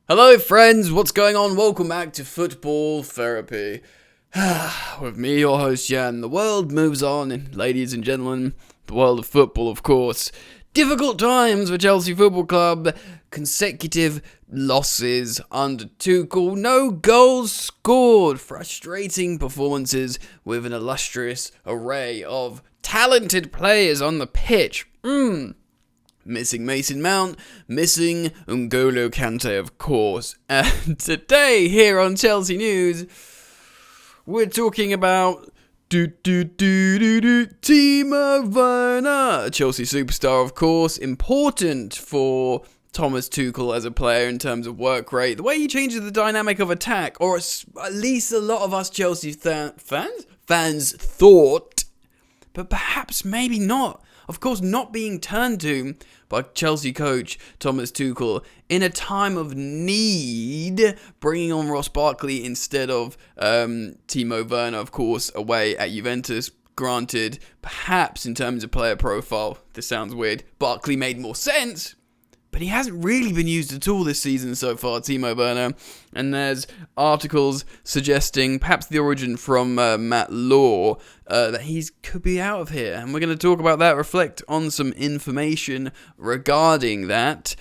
Hello friends, what's going on? Welcome back to Football Therapy. With me, your host Jan. The world moves on, and ladies and gentlemen, the world of football, of course. Difficult times for Chelsea Football Club. Consecutive losses under Tuchel. No goals scored. Frustrating performances with an illustrious array of talented players on the pitch. Missing Mason Mount, missing N'Golo Kante, of course. And today, here on Chelsea News, we're talking about Timo Werner, Chelsea superstar, of course, important for Thomas Tuchel as a player in terms of work rate. The way he changes the dynamic of attack, or at least a lot of us Chelsea fans thought, but perhaps maybe not. Of course, not being turned to by Chelsea coach Thomas Tuchel in a time of need, bringing on Ross Barkley instead of Timo Werner, of course, away at Juventus. Granted, perhaps in terms of player profile, this sounds weird, Barkley made more sense, but he hasn't really been used at all this season so far, Timo Werner. And there's articles suggesting, perhaps the origin from Matt Law, that he could be out of here. And we're going to talk about that, reflect on some information regarding that.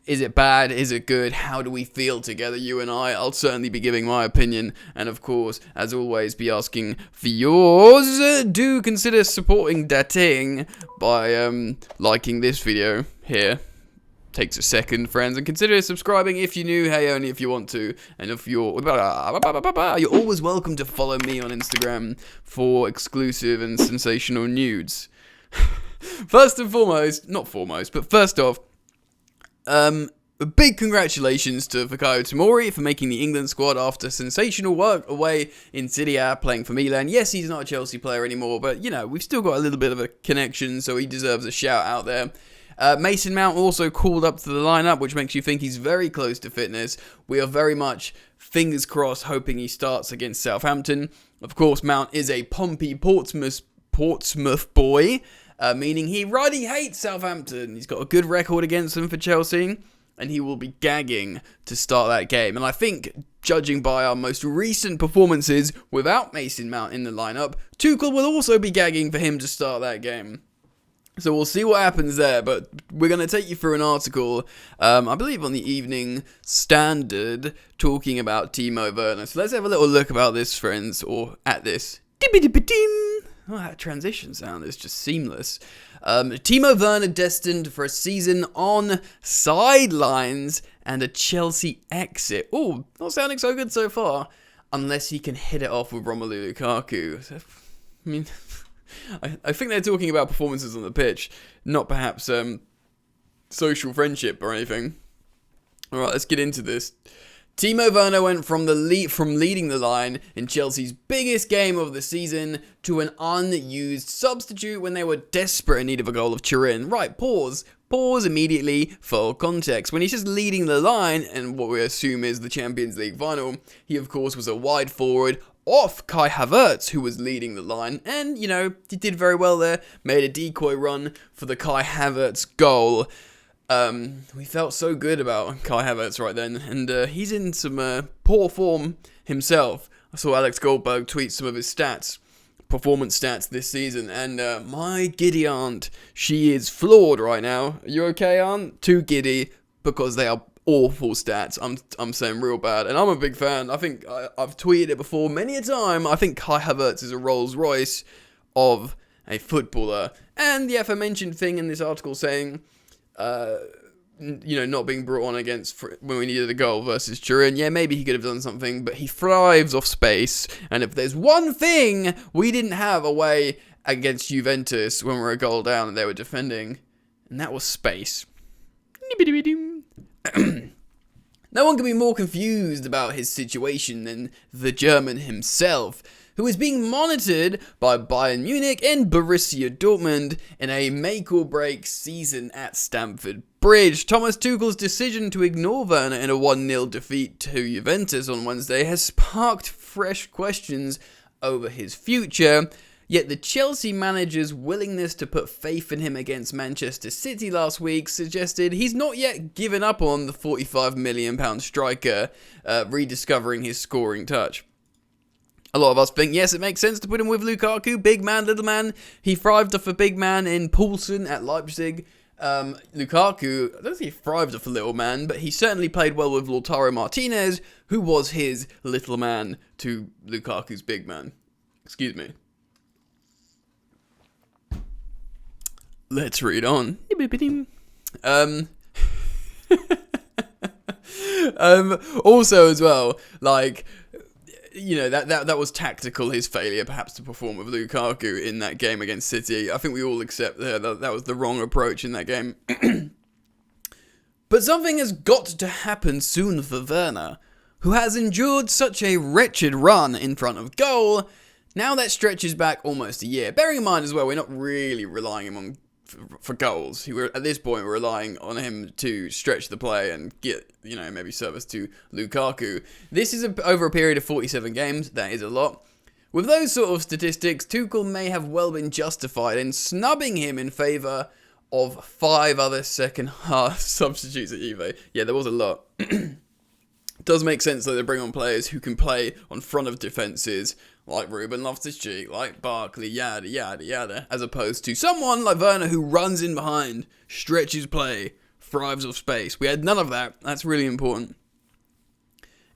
Is it bad? Is it good? How do we feel together, you and I? I'll certainly be giving my opinion. And of course, as always, be asking for yours. Do consider supporting Dating by liking this video here. Takes a second, friends, and consider subscribing if you're new. Hey, only if you want to. And if you're always welcome to follow me on Instagram for exclusive and sensational nudes. First off, a big congratulations to Fikayo Tomori for making the England squad after sensational work away in Serie A, playing for Milan. Yes, he's not a Chelsea player anymore, but you know, we've still got a little bit of a connection, so he deserves a shout out there. Mason Mount also called up to the lineup, which makes you think he's very close to fitness. We are very much, fingers crossed, hoping he starts against Southampton. Of course, Mount is a Pompey Portsmouth boy, meaning he really hates Southampton. He's got a good record against them for Chelsea, and he will be gagging to start that game. And I think, judging by our most recent performances without Mason Mount in the lineup, Tuchel will also be gagging for him to start that game. So we'll see what happens there, but we're going to take you through an article, I believe on the Evening Standard, talking about Timo Werner. So let's have a little look about this, friends, or at this. Oh, that transition sound is just seamless. Timo Werner destined for a season on sidelines and a Chelsea exit. Oh, not sounding so good so far, unless he can hit it off with Romelu Lukaku. I mean, I think they're talking about performances on the pitch, not perhaps social friendship or anything. Alright, let's get into this. Timo Werner went from leading the line in Chelsea's biggest game of the season to an unused substitute when they were desperate in need of a goal of Turin. Right, pause immediately for context. When he's just leading the line, and what we assume is the Champions League final, he of course was a wide forward off Kai Havertz, who was leading the line, and, you know, he did very well there, made a decoy run for the Kai Havertz goal. We felt so good about Kai Havertz right then, and he's in some poor form himself. I saw Alex Goldberg tweet some of his performance stats this season, and my giddy aunt, she is floored right now. Are you okay, aunt? Too giddy, because they are awful stats. I'm saying real bad, and I'm a big fan. I think I've tweeted it before many a time. I think Kai Havertz is a Rolls Royce of a footballer, and the aforementioned thing in this article saying, not being brought on against when we needed a goal versus Turin. Yeah, maybe he could have done something, but he thrives off space. And if there's one thing we didn't have away against Juventus when we were a goal down and they were defending, and that was space. No one can be more confused about his situation than the German himself, who is being monitored by Bayern Munich and Borussia Dortmund in a make-or-break season at Stamford Bridge. Thomas Tuchel's decision to ignore Werner in a 1-0 defeat to Juventus on Wednesday has sparked fresh questions over his future, Yet the Chelsea manager's willingness to put faith in him against Manchester City last week suggested he's not yet given up on the £45 million striker, rediscovering his scoring touch. A lot of us think, yes, it makes sense to put him with Lukaku, big man, little man. He thrived off a big man in Poulsen at Leipzig. Lukaku, I don't think he thrived off a little man, but he certainly played well with Lautaro Martinez, who was his little man to Lukaku's big man. Excuse me. Let's read on. Also as well, like, you know, that was tactical, his failure perhaps to perform with Lukaku in that game against City. I think we all accept that was the wrong approach in that game. But something has got to happen soon for Werner, who has endured such a wretched run in front of goal. Now that stretches back almost a year. Bearing in mind as well, we're not really relying him on for goals. At this point, we're relying on him to stretch the play and get, you know, maybe service to Lukaku. This is over a period of 47 games. That is a lot. With those sort of statistics, Tuchel may have well been justified in snubbing him in favour of 5 other second-half substitutes at Juve. Yeah, there was a lot. It does make sense that they bring on players who can play on front of defences, like Ruben Loftus-Cheek, like Barkley, yada, yada, yada, as opposed to someone like Werner who runs in behind, stretches play, thrives off space. We had none of that. That's really important.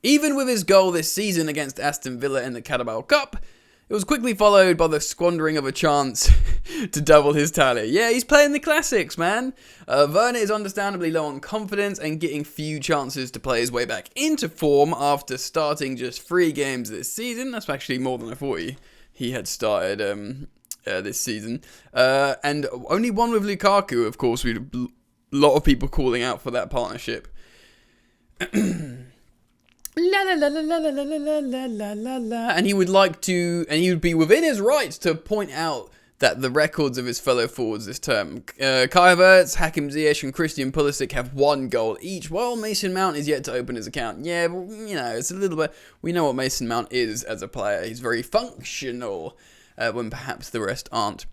Even with his goal this season against Aston Villa in the Carabao Cup, it was quickly followed by the squandering of a chance to double his tally. Yeah, he's playing the classics, man. Werner is understandably low on confidence and getting few chances to play his way back into form after starting just 3 games this season. That's actually more than I thought he had started this season. And only one with Lukaku, of course. We had a lot of people calling out for that partnership. La la la la la la la la la la la, and he would be within his rights to point out that the records of his fellow forwards this term, Kai Havertz, Hakim Ziyech, and Christian Pulisic have 1 goal each, while Mason Mount is yet to open his account. Yeah, but, you know, it's a little bit. We know what Mason Mount is as a player. He's very functional, when perhaps the rest aren't.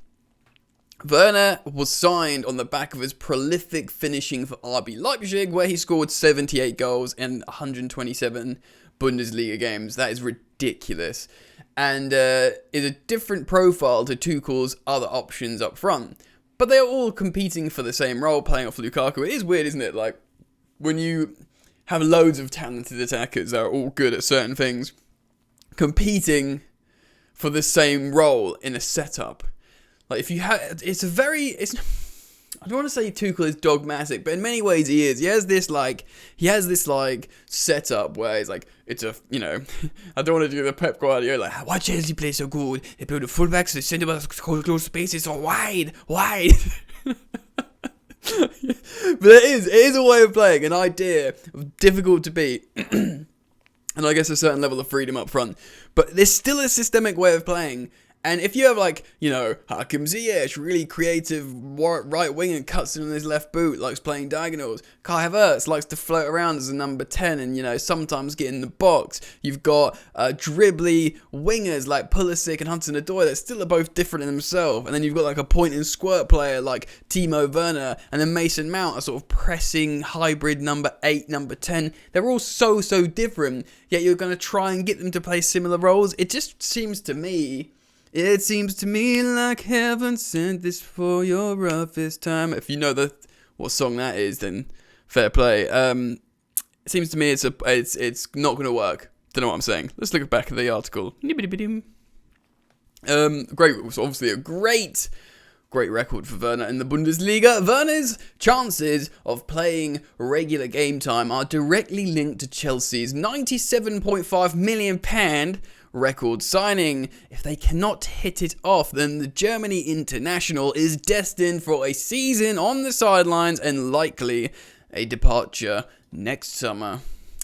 Werner was signed on the back of his prolific finishing for RB Leipzig, where he scored 78 goals in 127 Bundesliga games. That is ridiculous. And is a different profile to Tuchel's other options up front. But they're all competing for the same role, playing off Lukaku. It is weird, isn't it? Like, when you have loads of talented attackers that are all good at certain things, competing for the same role in a setup. Like, if you have, I don't want to say Tuchel is dogmatic, but in many ways he is. He has this setup where he's like, it's a, you know, I don't want to do the Pep Guardiola, like, why Chelsea play so good? They play the fullbacks, the centre backs, close spaces so wide. But it is a way of playing, an idea, difficult to beat. And I guess a certain level of freedom up front. But there's still a systemic way of playing. And if you have, like, you know, Hakim Ziyech, really creative right wing and cuts in on his left boot, likes playing diagonals. Kai Havertz likes to float around as a number 10 and, you know, sometimes get in the box. You've got dribbly wingers like Pulisic and Hudson-Odoi that still are both different in themselves. And then you've got, like, a point and squirt player like Timo Werner and then Mason Mount, a sort of pressing hybrid number 8, number 10. They're all so different, yet you're going to try and get them to play similar roles. It just seems to me... It seems to me like heaven sent this for your roughest time. If you know what song that is, then fair play. It seems to me it's not going to work. Don't know what I'm saying. Let's look back at the article. Great. It was obviously a great record for Werner in the Bundesliga. Werner's chances of playing regular game time are directly linked to Chelsea's £97.5 million record signing. If they cannot hit it off, then the Germany international is destined for a season on the sidelines and likely a departure next summer.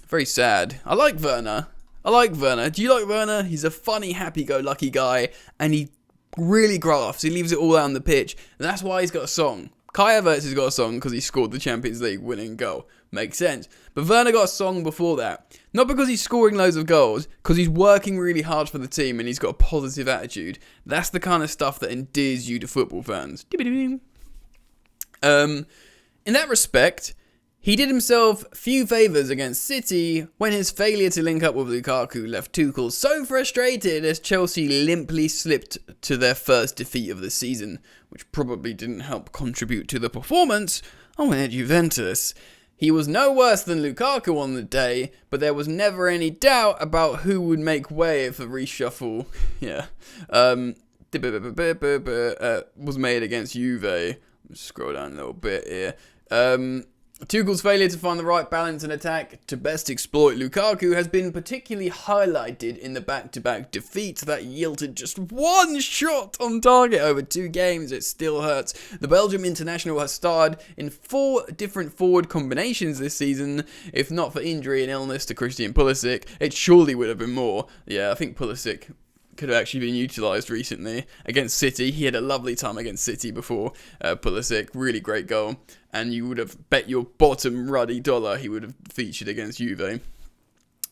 Very sad. I like Werner. Do you like Werner? He's a funny, happy-go-lucky guy, and he really grafts. He leaves it all out on the pitch, and that's why he's got a song. Kai Havertz has got a song because he scored the Champions League winning goal. Makes sense. But Werner got a song before that. Not because he's scoring loads of goals, because he's working really hard for the team and he's got a positive attitude. That's the kind of stuff that endears you to football fans. In that respect, he did himself few favours against City when his failure to link up with Lukaku left Tuchel so frustrated as Chelsea limply slipped to their first defeat of the season, which probably didn't help contribute to the performance at Juventus. He was no worse than Lukaku on the day, but there was never any doubt about who would make way if a reshuffle was made against Juve. Scroll down a little bit here. Tuchel's failure to find the right balance in attack to best exploit Lukaku has been particularly highlighted in the back-to-back defeats that yielded just one shot on target over 2 games. It still hurts. The Belgium international has starred in 4 different forward combinations this season. If not for injury and illness to Christian Pulisic, it surely would have been more. Yeah, I think Pulisic could have actually been utilised recently against City. He had a lovely time against City before. Pulisic, really great goal. And you would have bet your bottom ruddy dollar he would have featured against Juve.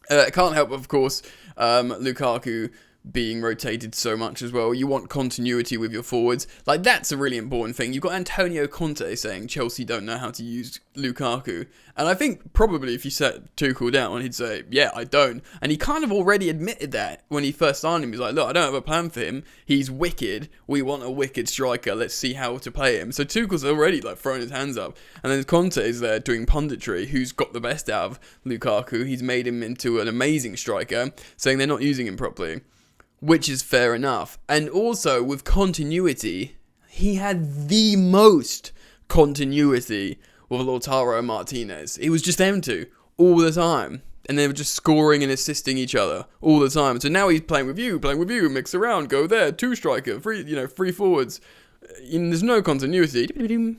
Can't help, of course, Lukaku being rotated so much as well. You want continuity with your forwards. Like, that's a really important thing. You've got Antonio Conte saying Chelsea don't know how to use Lukaku. And I think probably if you sat Tuchel down, he'd say, yeah, I don't. And he kind of already admitted that when he first signed him. He's like, look, I don't have a plan for him. He's wicked. We want a wicked striker. Let's see how to play him. So Tuchel's already thrown his hands up. And then Conte is there doing punditry, who's got the best out of Lukaku. He's made him into an amazing striker, saying they're not using him properly. Which is fair enough. And also, with continuity, he had the most continuity with Lautaro Martinez. It was just them two all the time. And they were just scoring and assisting each other all the time. So now he's playing with you, mix around, go there, 2 striker, 3 forwards. There's no continuity.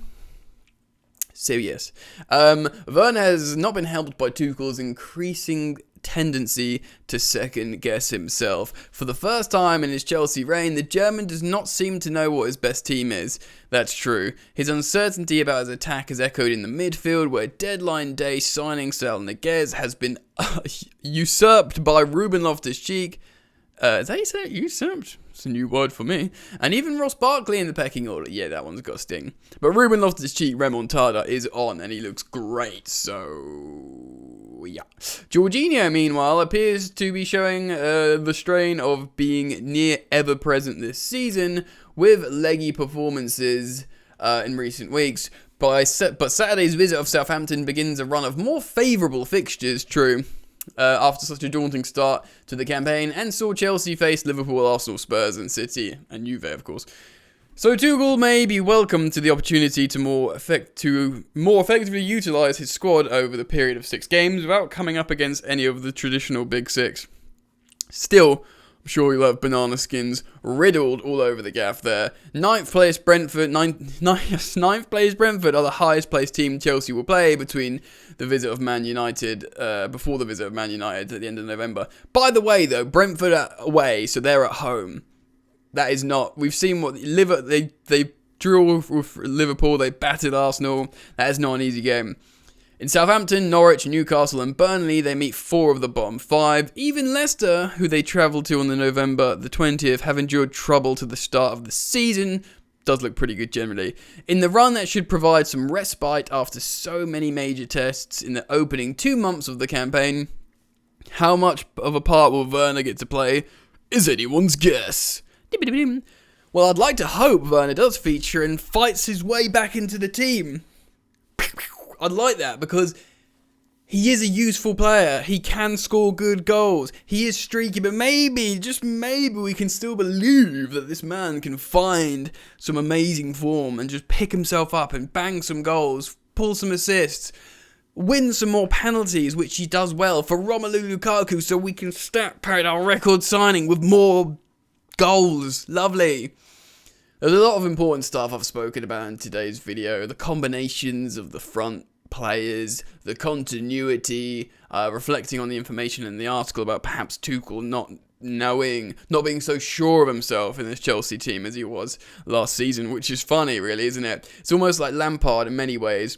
So yes. Werner has not been helped by Tuchel's increasing tendency to second guess himself. For the first time in his Chelsea reign, the German does not seem to know what his best team is. That's true. His uncertainty about his attack is echoed in the midfield, where deadline day signing Sal Niguez has been usurped by Ruben Loftus-Cheek. Is that how you say it? Usurped? It's a new word for me. And even Ross Barkley in the pecking order. Yeah, that one's got a sting. But Ruben Loftus-Cheek remontada is on, and he looks great. So, yeah. Jorginho, meanwhile, appears to be showing the strain of being near ever-present this season, with leggy performances in recent weeks. But Saturday's visit of Southampton begins a run of more favourable fixtures, true, after such a daunting start to the campaign, and saw Chelsea face Liverpool, Arsenal, Spurs and City, and Juve, of course. So Tuchel may be welcome to the opportunity to more effectively utilise his squad over the period of 6 games without coming up against any of the traditional Big Six. Still, I'm sure you'll have banana skins riddled all over the gaff there. Ninth place Brentford are the highest placed team Chelsea will play between the visit of Man United, before the visit of Man United at the end of November. By the way, though, Brentford are away, so they're at home. That is not. We've seen what they drew with Liverpool. They battered Arsenal. That is not an easy game. In Southampton, Norwich, Newcastle and Burnley, they meet 4 of the bottom 5. Even Leicester, who they travel to on November the 20th, have endured trouble to the start of the season. Does look pretty good generally. In the run that should provide some respite after so many major tests in the opening 2 months of the campaign, how much of a part will Werner get to play is anyone's guess. Well, I'd like to hope Werner does feature and fights his way back into the team. I'd like that, because he is a useful player. He can score good goals. He is streaky, but maybe, just maybe, we can still believe that this man can find some amazing form and just pick himself up and bang some goals, pull some assists, win some more penalties, which he does well, for Romelu Lukaku, so we can stat pad our record signing with more goals. Lovely. There's a lot of important stuff I've spoken about in today's video. The combinations of the front players, the continuity, reflecting on the information in the article about perhaps Tuchel not being so sure of himself in this Chelsea team as he was last season, which is funny, really, isn't it? It's almost like Lampard in many ways.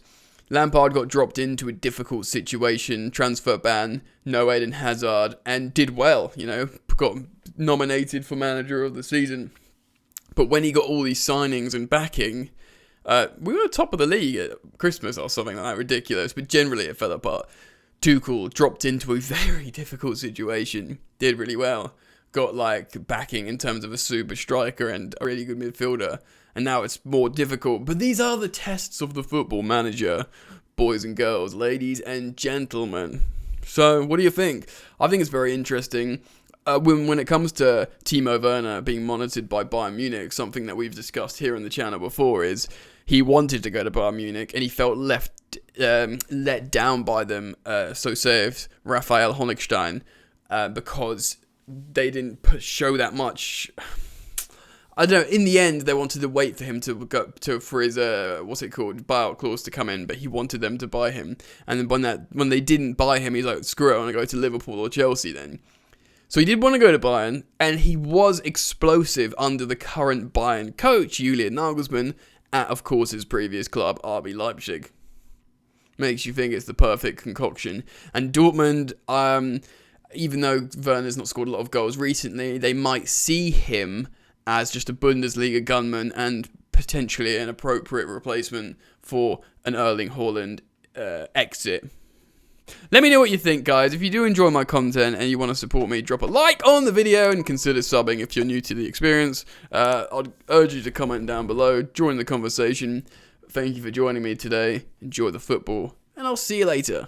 Lampard got dropped into a difficult situation, transfer ban, no Eden Hazard, and did well, got nominated for manager of the season. But when he got all these signings and backing, we were top of the league at Christmas or something like that, ridiculous, but generally it fell apart. Tuchel dropped into a very difficult situation, did really well, got backing in terms of a super striker and a really good midfielder, and now it's more difficult. But these are the tests of the football manager, boys and girls, ladies and gentlemen. So, what do you think? I think it's very interesting. When it comes to Timo Werner being monitored by Bayern Munich, something that we've discussed here on the channel before is he wanted to go to Bayern Munich and he felt let down by them, so says Raphael Honigstein, because they didn't show that much. I don't know. In the end, they wanted to wait for him for his buyout clause to come in, but he wanted them to buy him. And then when they didn't buy him, he's like, screw it, I want to go to Liverpool or Chelsea then. So he did want to go to Bayern, and he was explosive under the current Bayern coach, Julian Nagelsmann, at, of course, his previous club, RB Leipzig. Makes you think it's the perfect concoction. And Dortmund, even though Werner's not scored a lot of goals recently, they might see him as just a Bundesliga gunman and potentially an appropriate replacement for an Erling Haaland exit. Let me know what you think, guys. If you do enjoy my content and you want to support me, drop a like on the video and consider subbing if you're new to the experience. I'd urge you to comment down below, join the conversation. Thank you for joining me today. Enjoy the football, and I'll see you later.